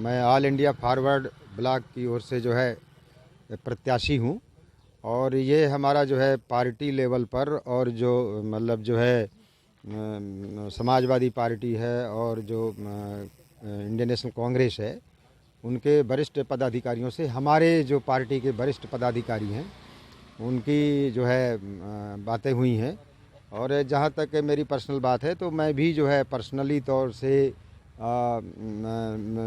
मैं all India forward block की ओर से जो है प्रत्याशी हूँ और ये हमारा जो है पार्टी लेवल पर और जो मतलब जो है समाजवादी पार्टी है और जो इंडियन नेशनल कांग्रेस है उनके वरिष्ठ पदाधिकारियों से हमारे जो पार्टी के वरिष्ठ पदाधिकारी हैं उनकी जो है बातें हुई हैं। और जहाँ तक मेरी पर्सनल बात है तो मैं भी जो है पर्सनली तौर से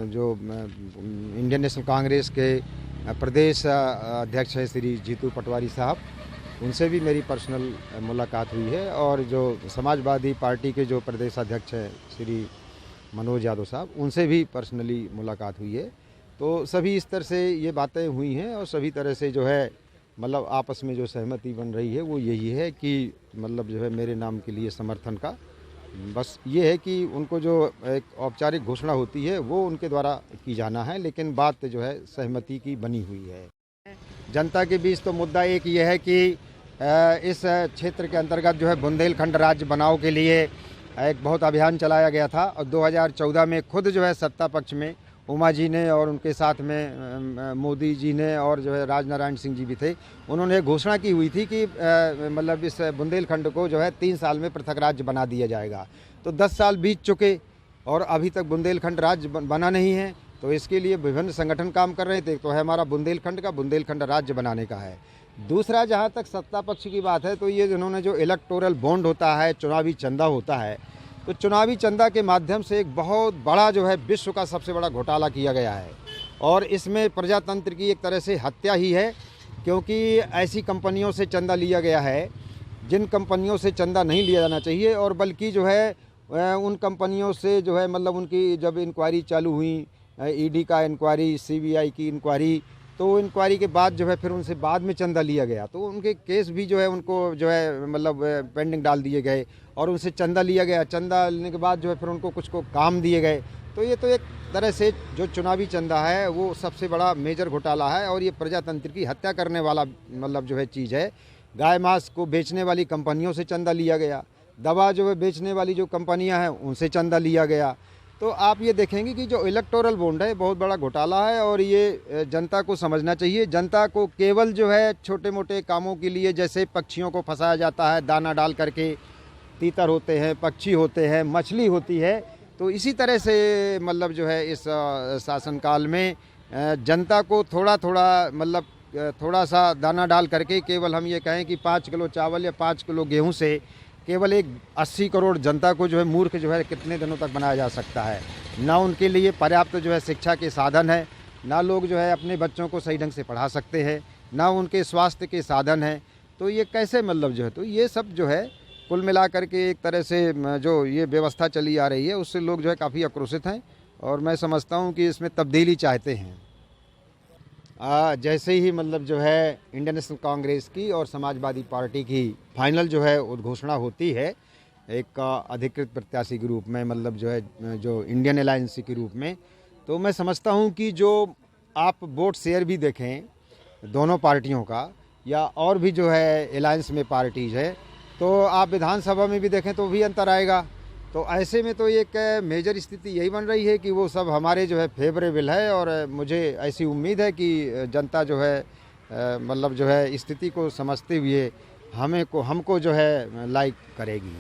जो इंडियन नेशनल कांग्रेस के प्रदेश अध्यक्ष हैं श्री जीतू पटवारी साहब, उनसे भी मेरी पर्सनल मुलाकात हुई है। और जो समाजवादी पार्टी के जो प्रदेश अध्यक्ष हैं श्री मनोज यादव साहब, उनसे भी पर्सनली मुलाकात हुई है। तो सभी स्तर से ये बातें हुई हैं और सभी तरह से जो है मतलब आपस में जो सहमति बन रही है वो यही है कि मतलब जो है मेरे नाम के लिए समर्थन का बस ये है कि उनको जो एक औपचारिक घोषणा होती है वो उनके द्वारा की जाना है, लेकिन बात जो है सहमति की बनी हुई है। जनता के बीच तो मुद्दा एक ये है कि इस क्षेत्र के अंतर्गत जो है बुंदेलखंड राज्य बनाओ के लिए एक बहुत अभियान चलाया गया था और 2014 में खुद जो है सत्ता पक्ष में उमा जी ने और उनके साथ में मोदी जी ने और जो है राजनारायण सिंह जी भी थे, उन्होंने घोषणा की हुई थी कि मतलब इस बुंदेलखंड को जो है 3 साल में पृथक राज्य बना दिया जाएगा। तो 10 साल बीत चुके और अभी तक बुंदेलखंड राज्य बना नहीं है। तो इसके लिए विभिन्न संगठन काम कर रहे थे। तो है हमारा बुंदेलखंड राज्य बनाने का है। दूसरा, जहाँ तक सत्ता पक्ष की बात है तो ये जिन्होंने जो इलेक्टोरल बॉन्ड होता है, चुनावी चंदा होता है, तो चुनावी चंदा के माध्यम से एक बहुत बड़ा जो है विश्व का सबसे बड़ा घोटाला किया गया है और इसमें प्रजातंत्र की एक तरह से हत्या ही है, क्योंकि ऐसी कंपनियों से चंदा लिया गया है जिन कंपनियों से चंदा नहीं लिया जाना चाहिए और बल्कि जो है उन कंपनियों से जो है मतलब उनकी जब इंक्वायरी चालू हुई, ईडी का इंक्वायरी, सीबीआई की इंक्वायरी, तो इंक्वायरी के बाद जो है फिर उनसे बाद में चंदा लिया गया। तो उनके केस भी जो है उनको जो है मतलब पेंडिंग डाल दिए गए और उनसे चंदा लिया गया। चंदा लेने के बाद जो है फिर उनको कुछ को काम दिए गए। तो ये तो एक तरह से जो चुनावी चंदा है वो सबसे बड़ा मेजर घोटाला है और ये प्रजातंत्र की हत्या करने वाला मतलब जो है चीज़ है। गाय मांस को बेचने वाली कंपनियों से चंदा लिया गया, दवा जो है बेचने वाली जो कंपनियाँ हैं उनसे चंदा लिया गया। तो आप ये देखेंगे कि जो इलेक्टोरल बॉन्ड है बहुत बड़ा घोटाला है और ये जनता को समझना चाहिए। जनता को केवल जो है छोटे मोटे कामों के लिए, जैसे पक्षियों को फंसाया जाता है दाना डाल करके, तीतर होते हैं, पक्षी होते हैं, मछली होती है, तो इसी तरह से मतलब जो है इस शासनकाल में जनता को थोड़ा थोड़ा मतलब थोड़ा सा दाना डाल करके केवल हम ये कहें कि 5 किलो चावल या 5 किलो गेहूँ से केवल एक 80 करोड़ जनता को जो है मूर्ख जो है कितने दिनों तक बनाया जा सकता है। ना उनके लिए पर्याप्त जो है शिक्षा के साधन है, ना लोग जो है अपने बच्चों को सही ढंग से पढ़ा सकते हैं, ना उनके स्वास्थ्य के साधन हैं। तो ये कैसे मतलब जो है, तो ये सब जो है कुल मिला करके एक तरह से जो ये व्यवस्था चली आ रही है उससे लोग जो है काफ़ी आक्रोशित हैं और मैं समझता हूँ कि इसमें तब्दीली चाहते हैं। जैसे ही मतलब जो है इंडियन नेशनल कांग्रेस की और समाजवादी पार्टी की फाइनल जो है उद्घोषणा होती है एक अधिकृत प्रत्याशी के रूप में, मतलब जो है जो इंडियन अलायंस के रूप में, तो मैं समझता हूं कि जो आप वोट शेयर भी देखें दोनों पार्टियों का या और भी जो है अलायंस में पार्टीज़ है, तो आप विधानसभा में भी देखें तो भी अंतर आएगा। तो ऐसे में तो एक मेजर स्थिति यही बन रही है कि वो सब हमारे जो है फेवरेबल है और मुझे ऐसी उम्मीद है कि जनता जो है मतलब जो है स्थिति को समझते हुए हमको जो है लाइक करेगी।